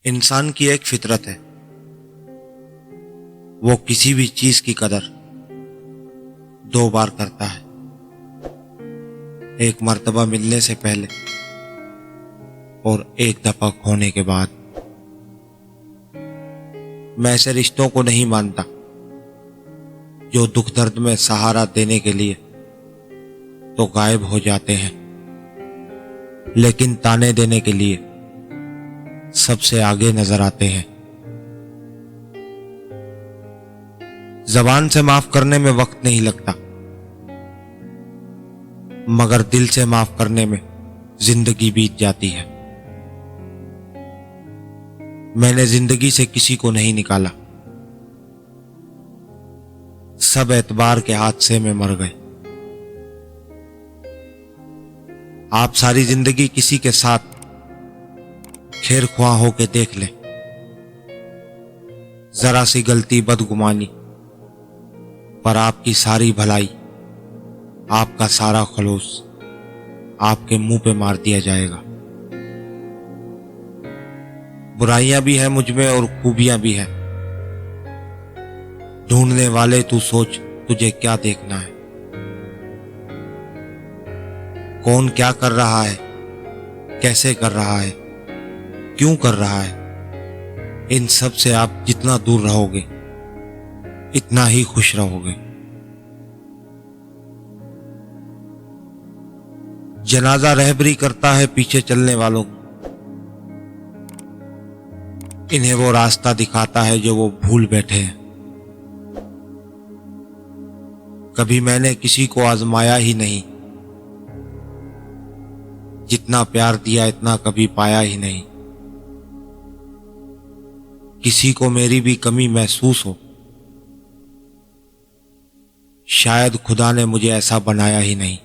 इंसान की एक फितरत है, वो किसी भी चीज की कदर दो बार करता है। एक मर्तबा मिलने से पहले और एक दफा खोने के बाद। मैं ऐसे रिश्तों को नहीं मानता जो दुख दर्द में सहारा देने के लिए तो गायब हो जाते हैं, लेकिन ताने देने के लिए सबसे आगे नजर आते हैं। जबान से माफ करने में वक्त नहीं लगता, मगर दिल से माफ करने में जिंदगी बीत जाती है। मैंने जिंदगी से किसी को नहीं निकाला, सब एतबार के हादसे में मर गए। आप सारी जिंदगी किसी के साथ खेर ख्वाह होके देख लें, जरा सी गलती बदगुमानी पर आपकी सारी भलाई, आपका सारा खलूस आपके मुंह पे मार दिया जाएगा। बुराइयां भी हैं मुझ में और खूबियां भी हैं। ढूंढने वाले तू सोच तुझे क्या देखना है, कौन क्या कर रहा है, कैसे कर रहा है, क्यों कर रहा है। इन सब से आप जितना दूर रहोगे इतना ही खुश रहोगे। जनाजा रहबरी करता है पीछे चलने वालों को, इन्हें वो रास्ता दिखाता है जो वो भूल बैठे हैं। कभी मैंने किसी को आजमाया ही नहीं, जितना प्यार दिया इतना कभी पाया ही नहीं। किसी को मेरी भी कमी महसूस हो, शायद खुदा ने मुझे ऐसा बनाया ही नहीं।